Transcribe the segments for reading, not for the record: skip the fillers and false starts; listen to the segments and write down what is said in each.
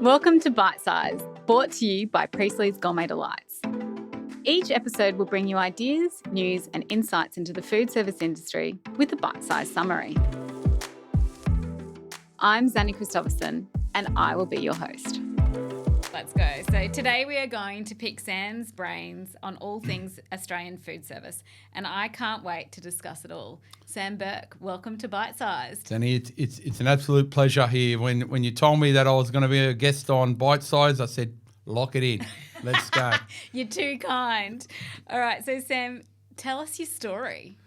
Welcome to Bite Size, brought to you by Priestley's Gourmet Delights. Each episode will bring you ideas, news, and insights into the food service industry with a bite-sized summary. I'm Xanny and I will be your host. Let's go. So today we are going to pick Sam's brains on all things Australian food service, and I can't wait to discuss it all. Sam Burke, welcome to Bite Sized. Xanny, it's an absolute pleasure here. When you told me that I was going to be a guest on Bite Size, I said, lock it in. Let's go. You're too kind. All right. So Sam, tell us your story.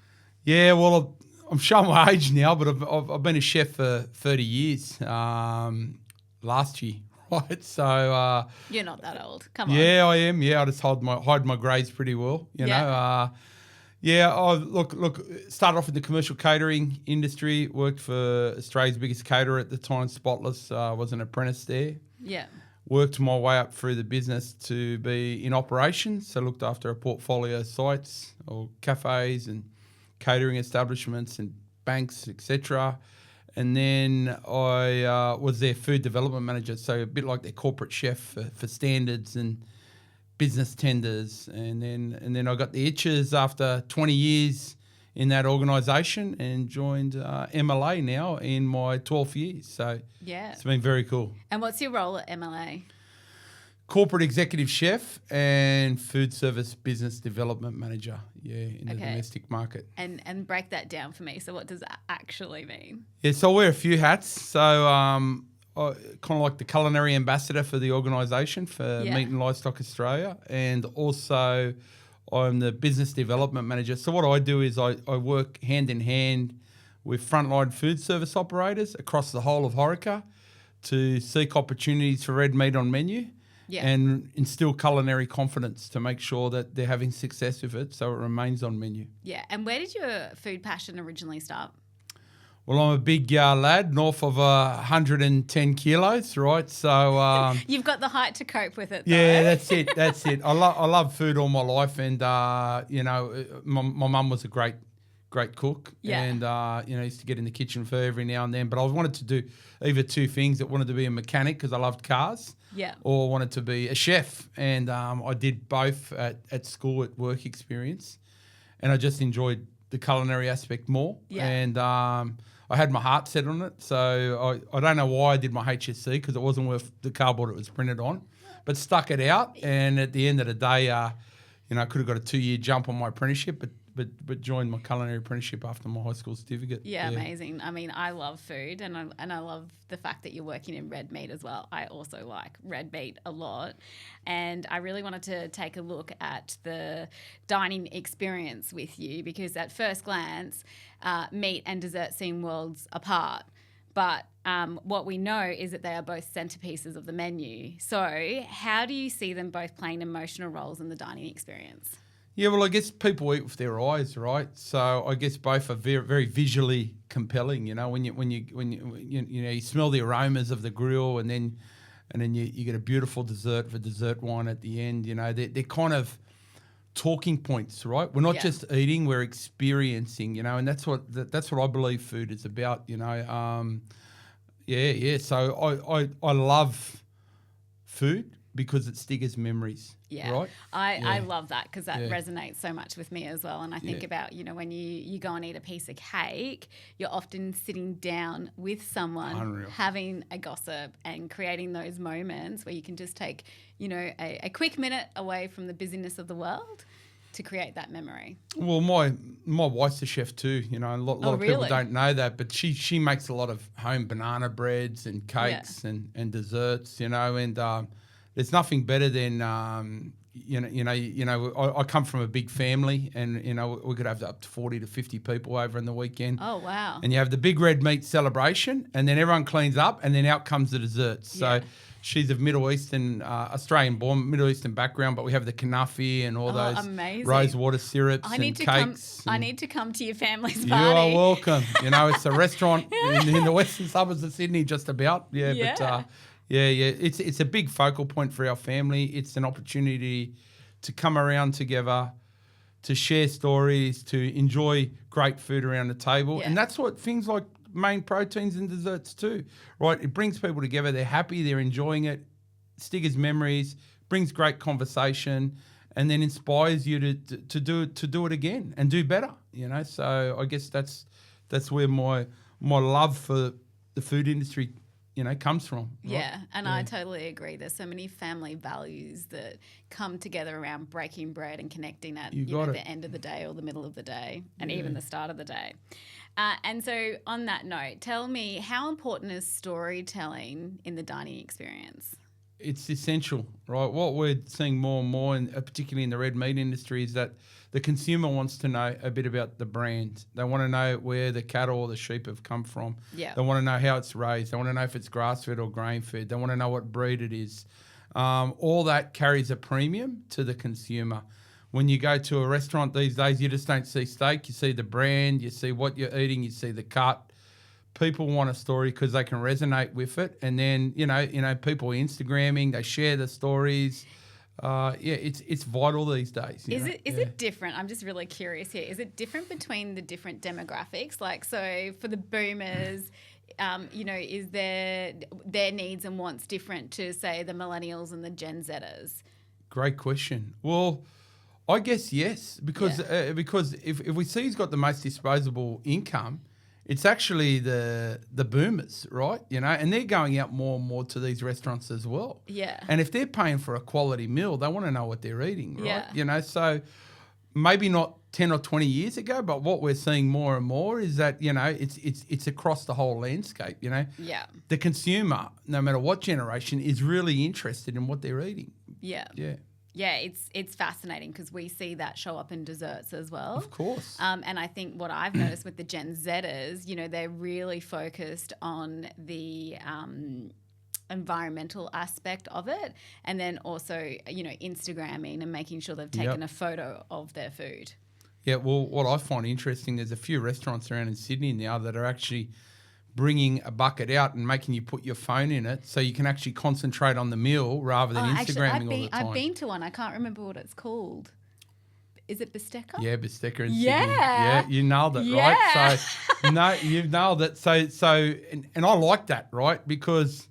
Yeah, well, I'm showing my age now, but I've been a chef for 30 years. Last year. Right, so you're not that old. Come on. Yeah, I am. Yeah, I just hide my grades pretty well. You know. I look. Started off in the commercial catering industry. Worked for Australia's biggest caterer at the time, Spotless. Was an apprentice there. Yeah. Worked my way up through the business to be in operations. So looked after a portfolio of sites or cafes and catering establishments and banks, etc. And then I was their food development manager, so a bit like their corporate chef for standards and business tenders. And then I got the itches after 20 years in that organisation and joined MLA now in my 12th year. So it's been very cool. And what's your role at MLA? Corporate executive chef and food service business development manager, in the domestic market. And break that down for me. So what does that actually mean? Yeah, so I wear a few hats. So I kind of like the culinary ambassador for the organisation for Meat and Livestock Australia, and also I'm the business development manager. So what I do is I work hand in hand with frontline food service operators across the whole of Horeca to seek opportunities for red meat on menu. Yeah. And instill culinary confidence to make sure that they're having success with it so it remains on menu. Yeah. And where did your food passion originally start? Well, I'm a big lad, north of 110 kilos, right? So you've got the height to cope with it, though. Yeah, that's it. I love food all my life, and my mum was a great cook, and used to get in the kitchen for every now and then. But I wanted to do either two things. I wanted to be a mechanic because I loved cars, or I wanted to be a chef, and I did both at school at work experience, and I just enjoyed the culinary aspect more, and I had my heart set on it. So I don't know why I did my HSC because it wasn't worth the cardboard it was printed on, but stuck it out, and at the end of the day, I could have got a 2-year jump on my apprenticeship, but joined my culinary apprenticeship after my high school certificate. Yeah, amazing. I mean, I love food, and I love the fact that you're working in red meat as well. I also like red meat a lot, and I really wanted to take a look at the dining experience with you because at first glance, meat and dessert seem worlds apart. But what we know is that they are both centerpieces of the menu. So how do you see them both playing emotional roles in the dining experience? Yeah, well, I guess people eat with their eyes, right? So I guess both are very, very visually compelling. You know, when you smell the aromas of the grill, and then you get a beautiful dessert for dessert wine at the end. You know, they're kind of talking points, right? We're not just eating; we're experiencing. You know, and that's what I believe food is about. You know, So I love food because it stickers memories. Yeah, right? I love that because that resonates so much with me as well. And I think about, when you go and eat a piece of cake, you're often sitting down with someone, having a gossip and creating those moments where you can just take, a quick minute away from the busyness of the world to create that memory. Well, my wife's a chef too. A lot of people don't know that, but she makes a lot of home banana breads and cakes and desserts, and there's nothing better than I come from a big family, and we could have up to 40 to 50 people over in the weekend. Oh wow! And you have the big red meat celebration, and then everyone cleans up, and then out comes the desserts. So she's of Middle Eastern, Australian-born, Middle Eastern background, but we have the kanafi and all those rose water syrups and cakes. I need to come to your family's party. You are welcome. It's a restaurant in the western suburbs of Sydney, just about. It's a big focal point for our family. It's an opportunity to come around together, to share stories, to enjoy great food around the table. And that's what things like main proteins and desserts too, right? It brings people together. They're happy. They're enjoying it. Stickers memories, brings great conversation, and then inspires you to do it again and do better. So I guess that's where my love for the food industry comes from. Right? Yeah, and I totally agree. There's so many family values that come together around breaking bread and connecting at the end of the day or the middle of the day and even the start of the day. And so on that note, tell me, how important is storytelling in the dining experience? It's essential, right? What we're seeing more and more, particularly in the red meat industry, is that the consumer wants to know a bit about the brand. They want to know where the cattle or the sheep have come from. Yeah. They want to know how it's raised. They want to know if it's grass-fed or grain-fed. They want to know what breed it is. All that carries a premium to the consumer. When you go to a restaurant these days, you just don't see steak. You see the brand. You see what you're eating. You see the cut. People want a story because they can resonate with it, and then people Instagramming, they share the stories. It's vital these days. Is it different? I'm just really curious here. Is it different between the different demographics? Like, so for the boomers, is their needs and wants different to, say, the millennials and the Gen Zers? Great question. Well, I guess yes, because if we see who's got the most disposable income, it's actually the boomers, right? And they're going out more and more to these restaurants as well. Yeah. And if they're paying for a quality meal, they want to know what they're eating, right? Yeah. So maybe not 10 or 20 years ago, but what we're seeing more and more is that, it's across the whole landscape, Yeah. The consumer, no matter what generation, is really interested in what they're eating. Yeah. Yeah. Yeah, it's fascinating because we see that show up in desserts as well. Of course. And I think what I've noticed with the Gen Zers, they're really focused on the environmental aspect of it, and then also, Instagramming and making sure they've taken a photo of their food. Yeah, well, what I find interesting, there's a few restaurants around in Sydney now that are actually bringing a bucket out and making you put your phone in it so you can actually concentrate on the meal rather than Instagramming all the time. I've been to one. I can't remember what it's called. Is it Bistecca? Yeah, Bistecca in Sydney. Yeah, you nailed it, right? So, no, you've nailed it. So, and I like that, right? Because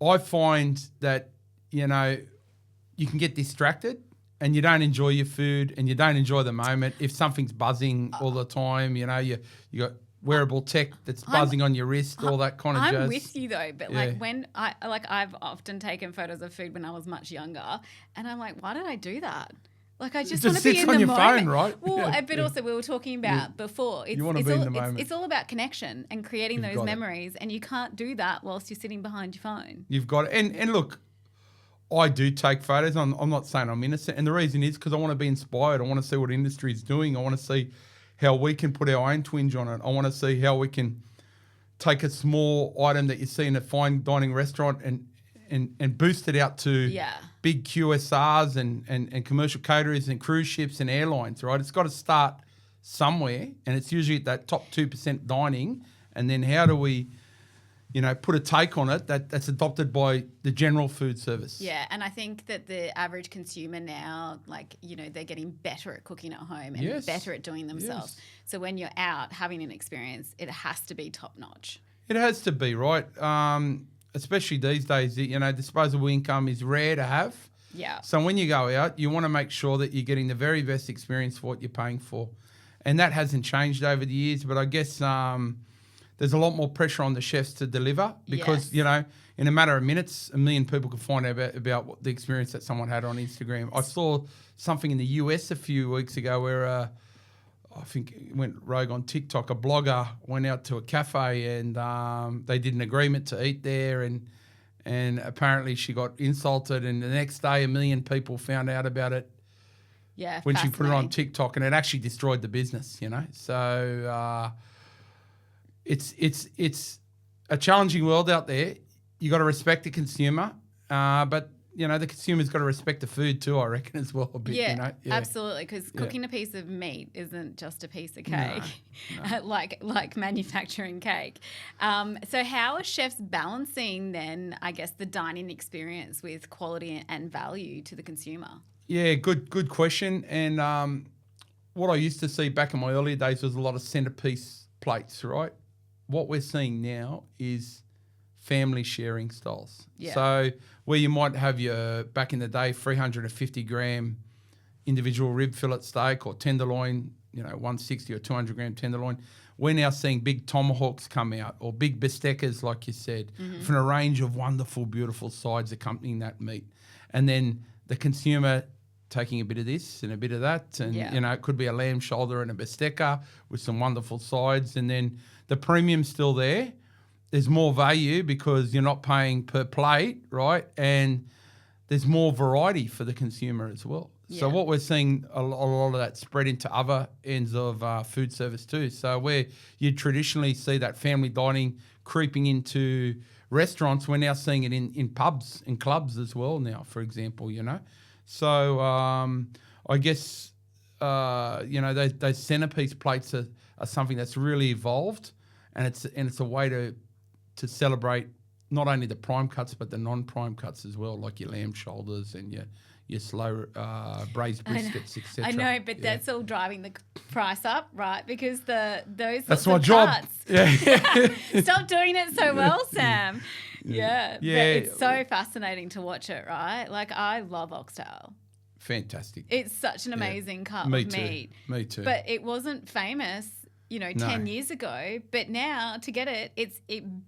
I find that, you can get distracted and you don't enjoy your food and you don't enjoy the moment if something's buzzing all the time. You got wearable tech that's buzzing on your wrist, all that kind of jazz. I'm with you though, but I've often taken photos of food when I was much younger, and I'm like, why did I do that? Like, I just want to be in the moment. It just sits on your phone, right? Well, but also we were talking about before. You want to be in the moment. It's all about connection and creating those memories, and you can't do that whilst you're sitting behind your phone. You've got it. And look, I do take photos. I'm not saying I'm innocent, and the reason is because I want to be inspired. I want to see what industry is doing. I want to see how we can put our own twinge on it. I want to see how we can take a small item that you see in a fine dining restaurant and boost it out to big QSRs and commercial caterers and cruise ships and airlines, right? It's got to start somewhere, and it's usually at that top 2% dining. And then how do we, put a take on it that's adopted by the general food service? Yeah, and I think that the average consumer now, they're getting better at cooking at home and better at doing themselves. Yes. So when you're out having an experience, it has to be top notch. It has to be, right? Especially these days, disposable income is rare to have. Yeah. So when you go out, you want to make sure that you're getting the very best experience for what you're paying for. And that hasn't changed over the years, but I guess there's a lot more pressure on the chefs to deliver because, in a matter of minutes, 1 million people can find out about what the experience that someone had on Instagram. I saw something in the US a few weeks ago where I think it went rogue on TikTok. A blogger went out to a cafe and they did an agreement to eat there and apparently she got insulted, and the next day 1 million people found out about it. Yeah, when she put it on TikTok, and it actually destroyed the business, So it's a challenging world out there. You got to respect the consumer, but the consumer's got to respect the food too, I reckon, as well a bit. Yeah, absolutely. Because cooking a piece of meat isn't just a piece of cake, no. like manufacturing cake. So how are chefs balancing then, I guess, the dining experience with quality and value to the consumer? Yeah, good question. And what I used to see back in my earlier days was a lot of centerpiece plates, right? what we're seeing now is family sharing styles. Yeah. So where you might have your, back in the day, 350 gram individual rib fillet steak or tenderloin, 160 or 200 gram tenderloin, we're now seeing big tomahawks come out or big bisteccas, like you said, from a range of wonderful, beautiful sides accompanying that meat. And then the consumer taking a bit of this and a bit of that. And, it could be a lamb shoulder and a bistecca with some wonderful sides. And then the premium's still there. There's more value because you're not paying per plate, right? And there's more variety for the consumer as well. Yeah. So what we're seeing, a lot of that spread into other ends of food service too. So where you traditionally see that family dining creeping into restaurants, we're now seeing it in pubs and clubs as well now, for example, So I guess, those centerpiece plates are something that's really evolved, and it's a way to celebrate not only the prime cuts but the non-prime cuts as well, like your lamb shoulders and your slow braised briskets, etc. I know, but that's all driving the price up, right? Because that's my job. Cuts. Yeah. Stop doing it so well, Sam. Yeah. It's so fascinating to watch it, right? Like, I love oxtail. Fantastic. It's such an amazing cut of meat. Me too. But it wasn't famous, 10 years ago. But now to get it, it's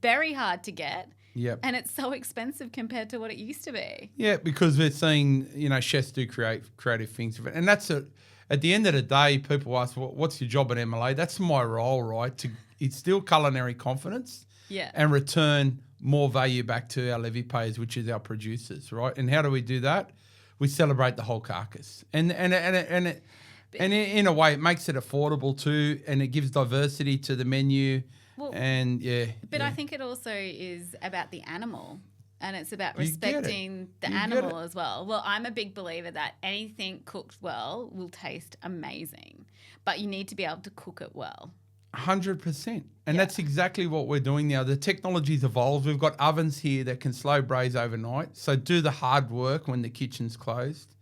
very hard to get. Yep. And it's so expensive compared to what it used to be. Yeah, because we're seeing, chefs do creative things. And that's at the end of the day, people ask, what's your job at MLA? That's my role, right? To instill culinary confidence and return more value back to our levy payers, which is our producers, right? And how do we do that? We celebrate the whole carcass. And in a way, it makes it affordable too, and it gives diversity to the menu. Well, but I think it also is about the animal, and it's about respecting the animal as well. Well, I'm a big believer that anything cooked well will taste amazing, but you need to be able to cook it well. 100%. And that's exactly what we're doing now. The technology's evolved. We've got ovens here that can slow braise overnight. So do the hard work when the kitchen's closed.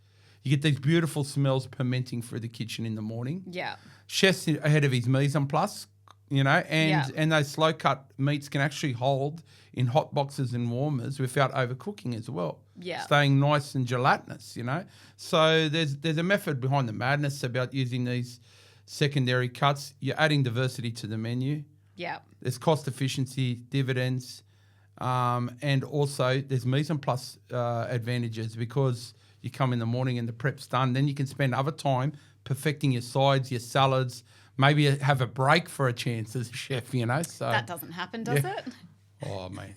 You get these beautiful smells permenting through the kitchen in the morning. Yeah. Chef's ahead of his mise en place, and those slow cut meats can actually hold in hot boxes and warmers without overcooking as well. Yeah. Staying nice and gelatinous, So there's a method behind the madness about using these secondary cuts. You're adding diversity to the menu. Yeah. There's cost efficiency, dividends, and also there's mise en place advantages because you come in the morning and the prep's done. Then you can spend other time perfecting your sides, your salads, maybe have a break for a chance as a chef, So that doesn't happen, does it? Oh, mate.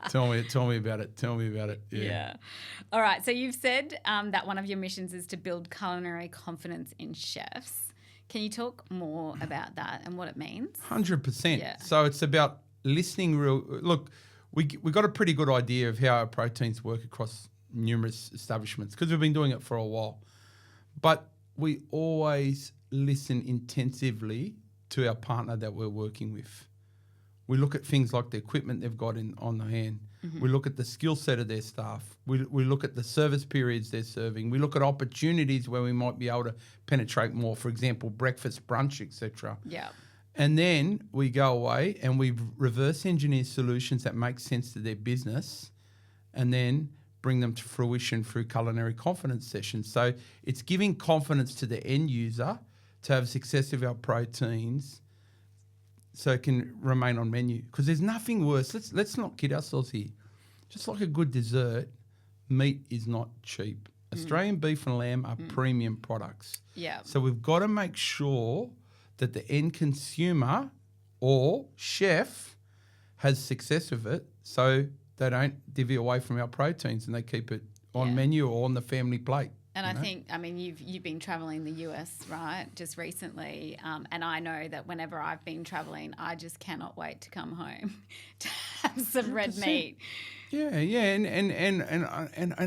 Tell me about it. Tell me about it. Yeah. All right. So you've said that one of your missions is to build culinary confidence in chefs. Can you talk more about that and what it means? 100%. Yeah. So it's about listening Look, we got a pretty good idea of how our proteins work across numerous establishments because we've been doing it for a while. But we always listen intensively to our partner that we're working with. We look at things like the equipment they've got on the hand. Mm-hmm. We look at the skill set of their staff. We look at the service periods they're serving. We look at opportunities where we might be able to penetrate more, for example, breakfast, brunch, etc. Yeah. And then we go away and we reverse engineer solutions that make sense to their business and then bring them to fruition through culinary confidence sessions. So it's giving confidence to the end user to have success of our proteins so it can remain on menu. Because there's nothing worse. Let's not kid ourselves here. Just like a good dessert, meat is not cheap. Australian beef and lamb are premium products. Yeah. So we've got to make sure that the end consumer or chef has success with it so they don't divvy away from our proteins and they keep it on menu or on the family plate. And I think, you've been travelling the US, right, just recently, and I know that whenever I've been travelling, I just cannot wait to come home to have some red meat. Yeah, and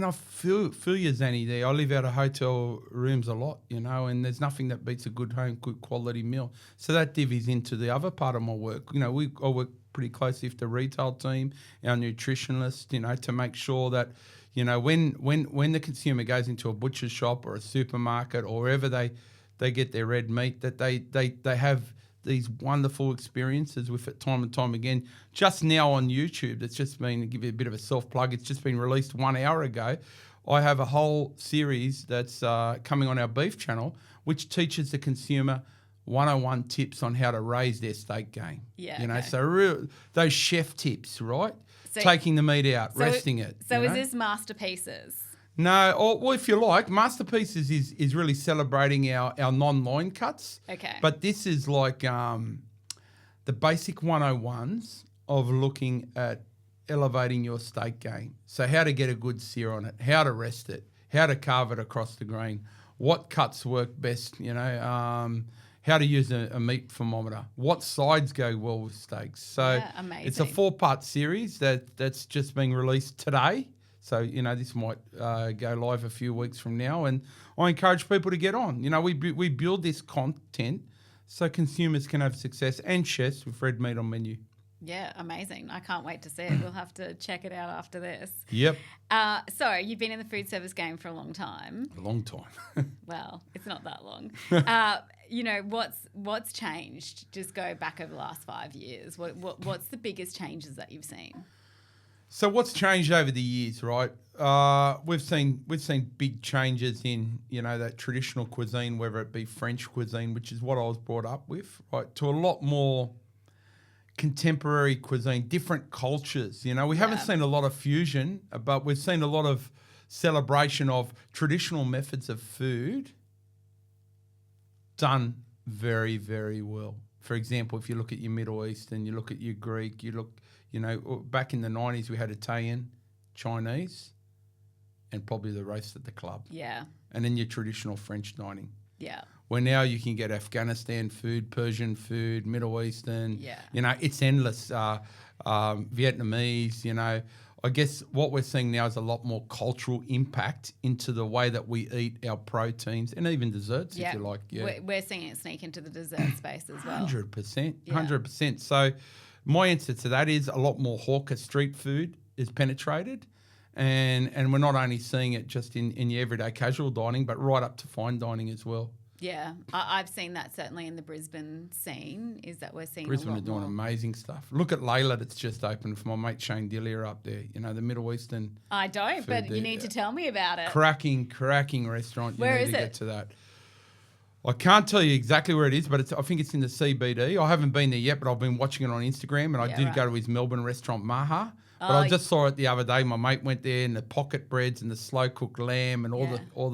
I feel you, Xanny, there. I live out of hotel rooms a lot, and there's nothing that beats a good home, good quality meal. So that divvies into the other part of my work. I work pretty closely with the retail team, our nutritionist, to make sure that when the consumer goes into a butcher's shop or a supermarket or wherever they get their red meat, that they have these wonderful experiences with it time and time again. Just now on YouTube, it's just been, to give you a bit of a self-plug, it's just been released 1 hour ago. I have a whole series that's coming on our beef channel, which teaches the consumer 101 tips on how to raise their steak game. Yeah. You know, so those chef tips, right? So, taking the meat out, resting it. So is this masterpieces? No, well, if you like, masterpieces is really celebrating our non-loin cuts. Okay. But this is like the basic 101s of looking at elevating your steak game. So how to get a good sear on it, how to rest it, how to carve it across the grain, what cuts work best, you know, how to use a meat thermometer, what sides go well with steaks. So it's a 4-part series that's just being released today. So, you know, this might go live a few weeks from now, and I encourage people to get on. You know, we build this content so consumers can have success and chefs with red meat on menu. Yeah, amazing. I can't wait to see it. We'll have to check it out after this. Yep. So you've been in the food service game for a long time. A long time. Well, it's not that long. You know, what's changed? Just go back over the last 5 years. What's the biggest changes that you've seen? So what's changed over the years, right? We've seen big changes in, you know, that traditional cuisine, whether it be French cuisine, which is what I was brought up with, right, to a lot more contemporary cuisine, different cultures. You know, we haven't seen a lot of fusion, but we've seen a lot of celebration of traditional methods of food done very, very well. For example, if you look at your Middle Eastern, you look at your Greek, you know, back in the 90s, we had Italian, Chinese, and probably the roast at the club. Yeah. And then your traditional French dining. Yeah. Where now you can get Afghanistan food, Persian food, Middle Eastern. Yeah. You know, it's endless. Vietnamese, you know. I guess what we're seeing now is a lot more cultural impact into the way that we eat our proteins and even desserts, if you like. Yeah. We're seeing it sneak into the dessert space as well. 100%. 100%. So my answer to that is a lot more hawker street food is penetrated. And we're not only seeing it just in your everyday casual dining, but right up to fine dining as well. Yeah, I've seen that certainly in the Brisbane scene, is that we're seeing Brisbane a lot are doing more. Amazing stuff. Look at Layla that's just opened for my mate Shane Dillier up there, you know, the Middle Eastern. I don't, but you need to tell me about it. Cracking restaurant. Where is it? Get to that. I can't tell you exactly where it is, but I think it's in the CBD. I haven't been there yet, but I've been watching it on Instagram, and I did go to his Melbourne restaurant, Maha. But I just saw it the other day. My mate went there, and the pocket breads and the slow cooked lamb and all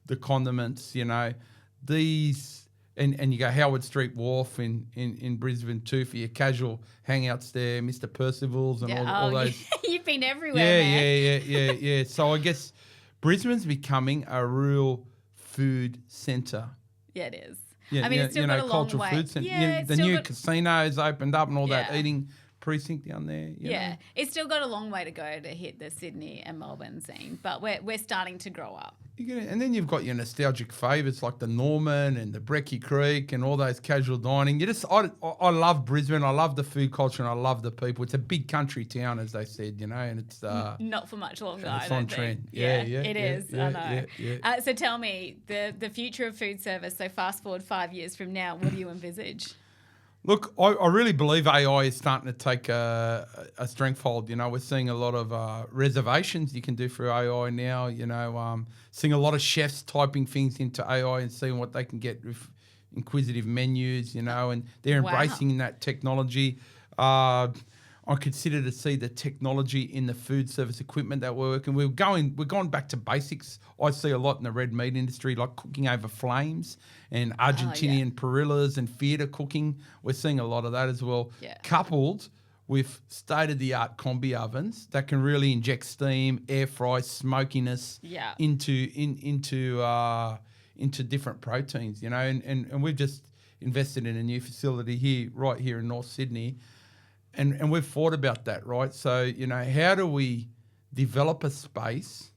the condiments, you know. These and you go Howard Street Wharf in Brisbane too for your casual hangouts there, Mr. Percival's and all those. You've been everywhere, man. Yeah. So I guess Brisbane's becoming a real food centre. Yeah, it is. Yeah, I mean, it's still got a long cultural way. food centre. Yeah, the new casinos opened up and all that Yeah. eating precinct down there. You know? It's still got a long way to go to hit the Sydney and Melbourne scene, but we're starting to grow up. And then you've got your nostalgic favourites like the Norman and the Brecky Creek and all those casual dining. I love Brisbane. I love the food culture and I love the people. It's a big country town, as they said, you know, and it's not for much longer. It's on trend. Yeah, it is. I know. Yeah. So tell me, the future of food service. So fast forward 5 years from now, what do you envisage? Look, I really believe AI is starting to take a strengthhold. You know, we're seeing a lot of reservations you can do through AI now. You know, seeing a lot of chefs typing things into AI and seeing what they can get with inquisitive menus. You know, and they're embracing that technology. I consider to see the technology in the food service equipment that we're working. We're going back to basics. I see a lot in the red meat industry, like cooking over flames and Argentinian parillas and theatre cooking. We're seeing a lot of that as well, coupled with state-of-the-art combi ovens that can really inject steam, air fry, smokiness into different proteins. You know, and we've just invested in a new facility right here in North Sydney. And we've thought about that, right? So, you know, how do we develop a space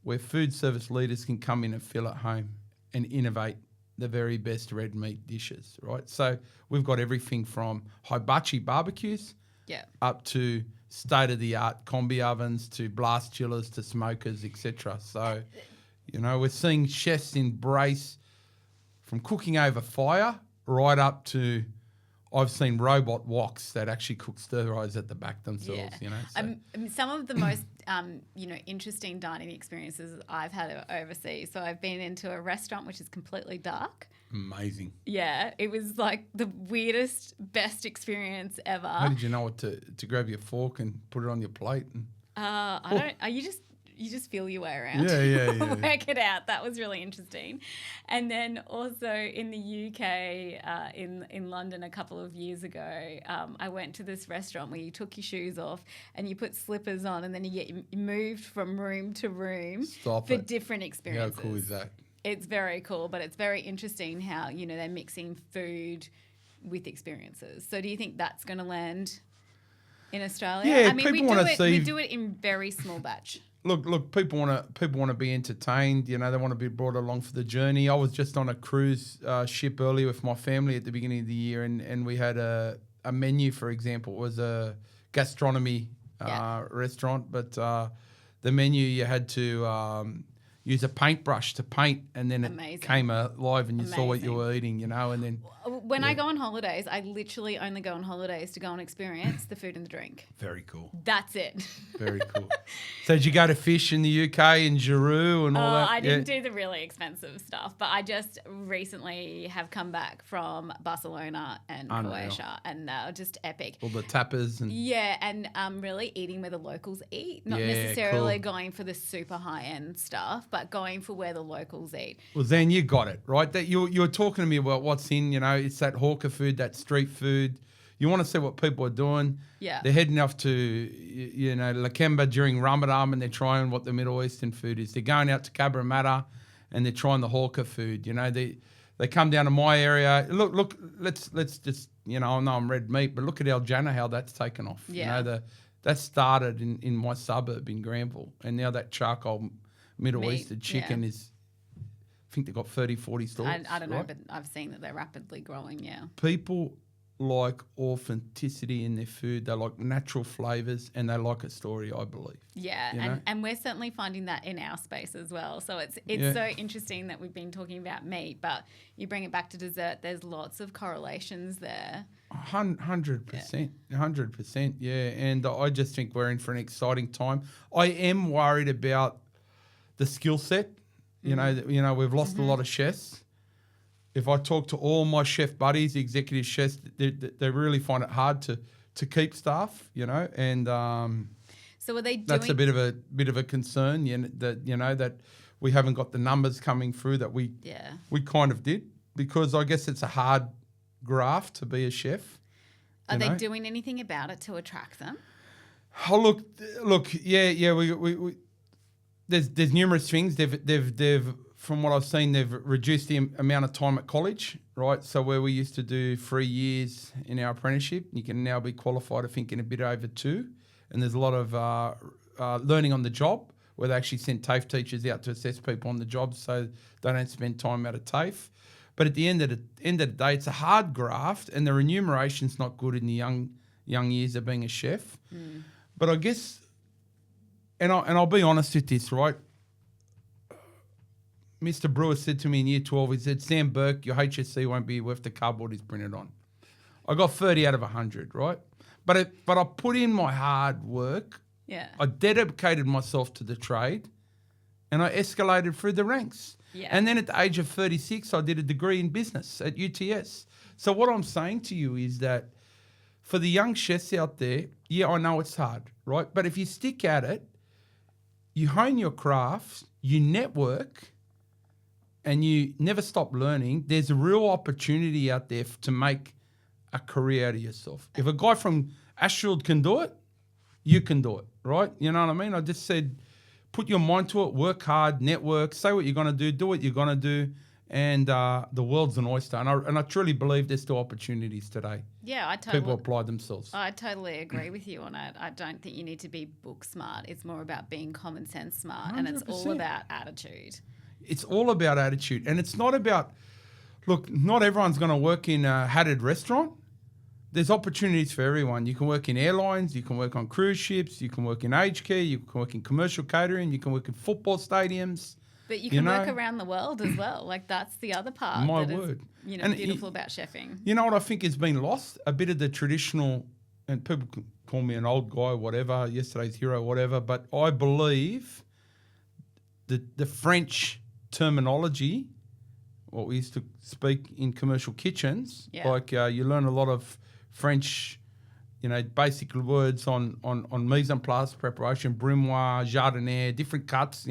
where food service leaders can come in and feel at home and innovate the very best red meat dishes, right? So we've got everything from hibachi barbecues up to state-of-the-art combi ovens to blast chillers to smokers, etc. So, you know, we're seeing chefs embrace from cooking over fire right up to I've seen robot woks that actually cook stir fries at the back themselves. You know, so. Some of the most interesting dining experiences I've had overseas. So I've been into a restaurant which is completely dark. Amazing. Yeah, it was like the weirdest, best experience ever. How did you know what to grab your fork and put it on your plate? And I don't. You just feel your way around. Yeah. Work it out. That was really interesting. And then also in the UK, in London a couple of years ago, I went to this restaurant where you took your shoes off and you put slippers on, and then you get moved from room to room for different experiences. How cool is that? It's very cool, but it's very interesting how, they're mixing food with experiences. So do you think that's going to land in Australia? Yeah, I mean, we do it in very small batch. Look. People want to be entertained. They want to be brought along for the journey. I was just on a cruise ship earlier with my family at the beginning of the year, and we had a menu. For example, it was a gastronomy restaurant, but the menu you had to use a paintbrush to paint, and then it came alive, and you saw what you were eating. And then when I go on holidays, I literally only go on holidays to go and experience the food and the drink. Very cool. That's it. Very cool. So did you go to fish in the UK and Giroux and all that? I didn't do the really expensive stuff, but I just recently have come back from Barcelona and Croatia, and just epic. All the tapas and and really eating where the locals eat, not necessarily going for the super high end stuff, but going for where the locals eat. Well, Zan, you got it right. That you're talking to me about what's in. It's that hawker food, that street food. You want to see what people are doing. Yeah. They're heading off to, Lakemba during Ramadan, and they're trying what the Middle Eastern food is. They're going out to Cabramatta and they're trying the hawker food. They come down to my area. Look, let's just, I know I'm red meat, but look at Xanny, how that's taken off. Yeah. That started in my suburb in Granville, and now that charcoal Middle Eastern chicken is, I think they've got 30, 40 stores. I don't know, but I've seen that they're rapidly growing, People like authenticity in their food. They like natural flavours, and they like a story, I believe. Yeah, and we're certainly finding that in our space as well. So it's so interesting that we've been talking about meat, but you bring it back to dessert, there's lots of correlations there. 100%, 100%, yeah. And I just think we're in for an exciting time. I am worried about the skill set. We've lost a lot of chefs. If I talk to all my chef buddies, the executive chefs, they really find it hard to keep staff. And so are they doing? That's a bit of a concern. That we haven't got the numbers coming through that we kind of did, because I guess it's a hard graft to be a chef. Are they doing anything about it to attract them? Oh, look, yeah. We there's numerous things. They've from what I've seen, they've reduced the amount of time at college, right? So where we used to do 3 years in our apprenticeship, you can now be qualified, I think, in a bit over 2. And there's a lot of learning on the job, where they actually send TAFE teachers out to assess people on the job, so they don't spend time out of TAFE. But at the end of the day, it's a hard graft, and the remuneration's not good in the young years of being a chef. But I guess, and I'll be honest with this, right? Mr. Brewer said to me in year 12, he said, Sam Burke, your HSC won't be worth the cardboard is printed on. I got 30 out of 100, right? But I put in my hard work. Yeah. I dedicated myself to the trade, and I escalated through the ranks. Yeah. And then at the age of 36, I did a degree in business at UTS. So what I'm saying to you is that for the young chefs out there, I know it's hard, right? But if you stick at it, you hone your craft, you network, and you never stop learning, there's a real opportunity out there to make a career out of yourself. If a guy from Ashfield can do it, you can do it, right? You know what I mean? I just said, put your mind to it, work hard, network, say what you're going to do what you're going to do, and the world's an oyster. And I truly believe there's still opportunities today. Yeah, People apply themselves. I totally agree with you on it. I don't think you need to be book smart. It's more about being common sense smart, 100%. And it's all about attitude. It's all about attitude. And it's not about, look, not everyone's going to work in a hatted restaurant. There's opportunities for everyone. You can work in airlines, you can work on cruise ships, you can work in aged care, you can work in commercial catering, you can work in football stadiums. But you can work around the world as well. Like that's the other part. My that word. Is, And beautiful about chefing. You know what I think has been lost? A bit of the traditional, and people can call me an old guy, whatever, yesterday's hero, whatever, but I believe the French terminology, what we used to speak in commercial kitchens, like you learn a lot of French, basic words on mise en place, preparation, brunoise, jardiniere, different cuts,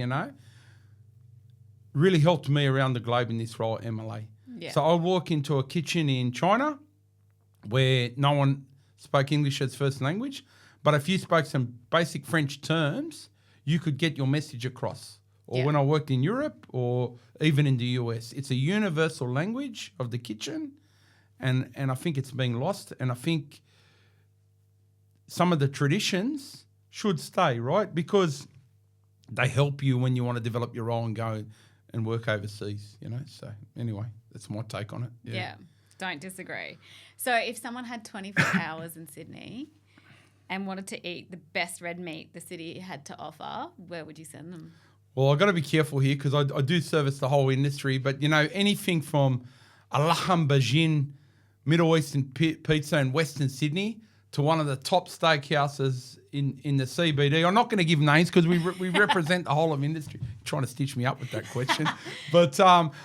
really helped me around the globe in this role at MLA. Yeah. So I walk into a kitchen in China where no one spoke English as first language, but if you spoke some basic French terms, you could get your message across. Or when I worked in Europe or even in the US, it's a universal language of the kitchen, and I think it's being lost, and I think some of the traditions should stay, right? Because they help you when you want to develop your role and go and work overseas, So anyway, that's my take on it. Yeah, don't disagree. So if someone had 24 hours in Sydney and wanted to eat the best red meat the city had to offer, where would you send them? Well, I've got to be careful here because I do service the whole industry, but, anything from a laham bajin Middle Eastern pizza in Western Sydney to one of the top steakhouses in the CBD. I'm not going to give names because we represent the whole of industry. You're trying to stitch me up with that question. But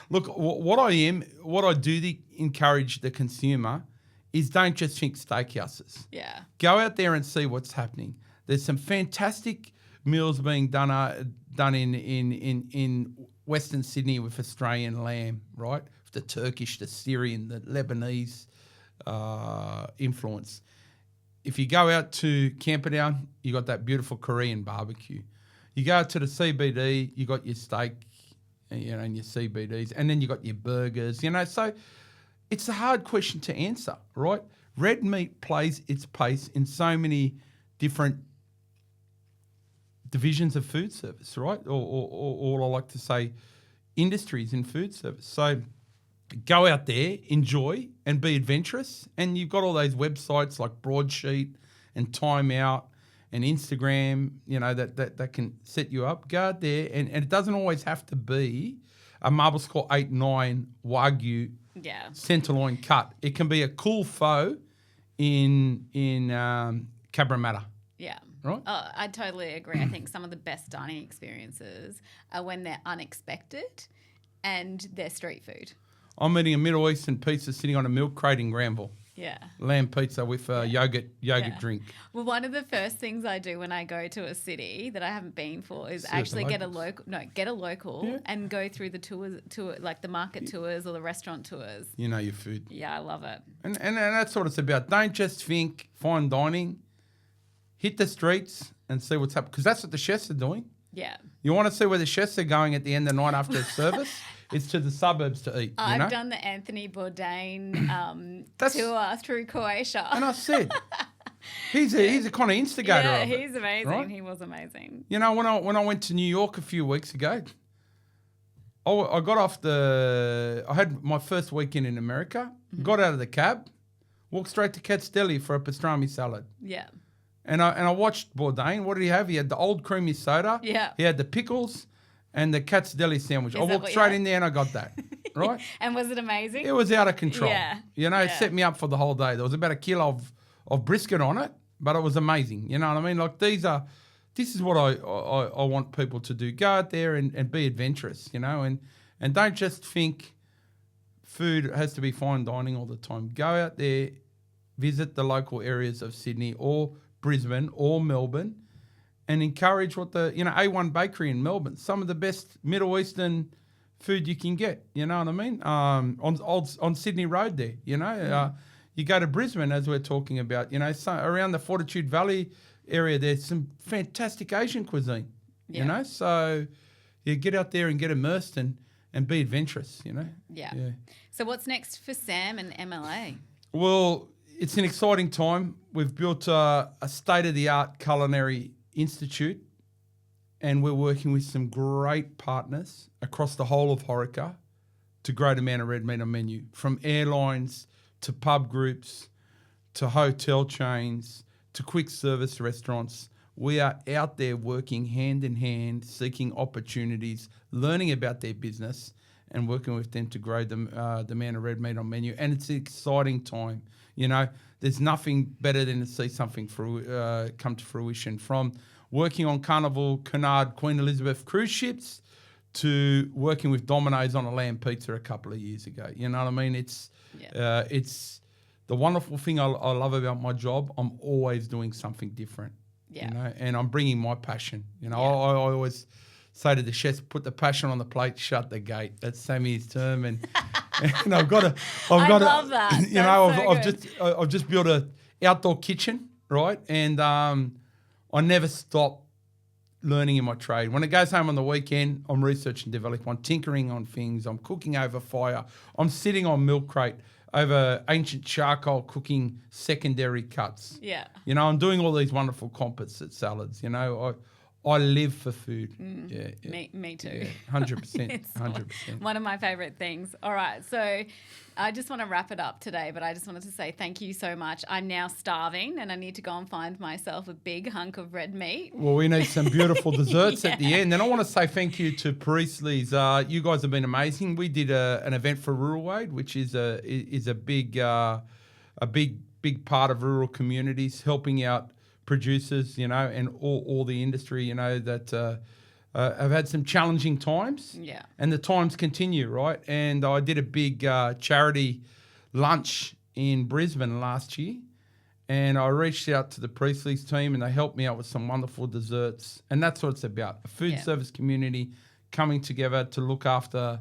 look, what I do encourage the consumer is don't just think steakhouses. Yeah. Go out there and see what's happening. There's some fantastic meals being done in Western Sydney with Australian lamb, right? The Turkish, the Syrian, the Lebanese influence. If you go out to Camperdown, you got that beautiful Korean barbecue. You go out to the CBD, you got your steak, and your CBDs, and then you got your burgers. So it's a hard question to answer, right? Red meat plays its place in so many different divisions of food service, right? Or I like to say industries in food service. So go out there, enjoy, and be adventurous. And you've got all those websites like Broadsheet and Time Out and Instagram, that can set you up. Go out there, and it doesn't always have to be a marble score 8-9 Wagyu centerloin cut. It can be a cool faux in Cabramatta. Yeah. Right? Oh, I totally agree. I think some of the best dining experiences are when they're unexpected and they're street food. I'm eating a Middle Eastern pizza sitting on a milk crate in Granville. Yeah. Lamb pizza with a yogurt drink. Well, one of the first things I do when I go to a city that I haven't been for is actually get a local and go through the tour like the market tours or the restaurant tours. You know your food. Yeah, I love it. And that's what it's about. Don't just think fine dining. Hit the streets and see what's happening because that's what the chefs are doing. Yeah. You want to see where the chefs are going at the end of the night after service? It's to the suburbs to eat. I've done the Anthony Bourdain tour through Croatia. And I said, he's a kind of instigator of it. He's amazing. Right? He was amazing. When I went to New York a few weeks ago, I got off I had my first weekend in America, got out of the cab, walked straight to Katz Deli for a pastrami salad. Yeah. And I watched Bourdain. What did he have? He had the old creamy soda. Yeah. He had the pickles and the Katz Deli sandwich. I walked straight in there and I got that. Right? And was it amazing? It was out of control. Yeah. It set me up for the whole day. There was about a kilo of brisket on it, but it was amazing. You know what I mean? Like this is what I want people to do. Go out there and be adventurous, and don't just think food has to be fine dining all the time. Go out there, visit the local areas of Sydney or Brisbane or Melbourne and encourage what A1 Bakery in Melbourne, some of the best Middle Eastern food you can get, you know what I mean? On Sydney Road there, you go to Brisbane as we're talking about, so around the Fortitude Valley area, there's some fantastic Asian cuisine, so you get out there and get immersed and be adventurous, Yeah. So what's next for Sam and MLA? Well, it's an exciting time. We've built a state-of-the-art culinary institute and we're working with some great partners across the whole of Horeca to grow the amount of red meat on menu, from airlines to pub groups to hotel chains to quick service restaurants. we are out there working hand in hand, seeking opportunities, learning about their business, and working with them to grow the amount of red meat on menu. And it's an exciting time. You know, there's nothing better than to see something come to fruition. From working on Carnival, Cunard, Queen Elizabeth cruise ships to working with Domino's on a lamb pizza a couple of years ago. You know what I mean? It's the wonderful thing I love about my job. I'm always doing something different. Yeah. You know, and I'm bringing my passion. You know, I always say to the chefs, put the passion on the plate, shut the gate. That's Sammy's term, and I've got to. I love that. You know, I've just built a outdoor kitchen, right? And I never stop learning in my trade. When it goes home on the weekend, I'm research and developing. I'm tinkering on things. I'm cooking over fire. I'm sitting on milk crate over ancient charcoal cooking secondary cuts. Yeah. You know, I'm doing all these wonderful composite salads. You know, I live for food. Me too. Yeah, 100%. 100%. One of my favorite things. All right. So I just want to wrap it up today, but I just wanted to say thank you so much. I'm now starving and I need to go and find myself a big hunk of red meat. Well, we need some beautiful desserts at the end. And I want to say thank you to Priestley's. You guys have been amazing. We did an event for Rural Aid, which is a big part of rural communities, helping out producers, you know, and all the industry, you know, that have had some challenging times. Yeah. And the times continue, right? And I did a big charity lunch in Brisbane last year, and I reached out to the Priestley's team and they helped me out with some wonderful desserts. And that's what it's about, a food service community coming together to look after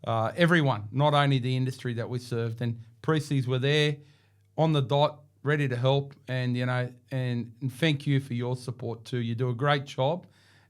everyone, not only the industry that we served. And Priestley's were there on the dot, ready to help, and you know, and thank you for your support too. You do a great job,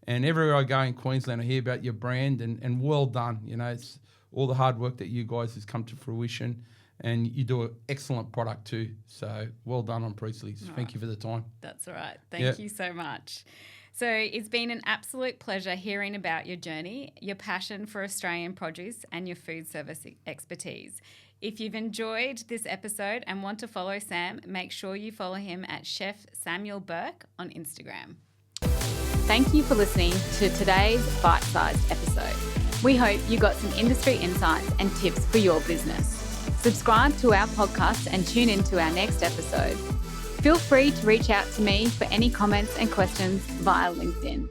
and everywhere I go in Queensland, I hear about your brand, and well done. You know, it's all the hard work that you guys has come to fruition, and you do an excellent product too. So well done on Priestley's. Thank you for the time. That's all right. Thank you so much. So it's been an absolute pleasure hearing about your journey, your passion for Australian produce, and your food service expertise. If you've enjoyed this episode and want to follow Sam, make sure you follow him at Chef Samuel Burke on Instagram. Thank you for listening to today's bite-sized episode. We hope you got some industry insights and tips for your business. Subscribe to our podcast and tune in to our next episode. Feel free to reach out to me for any comments and questions via LinkedIn.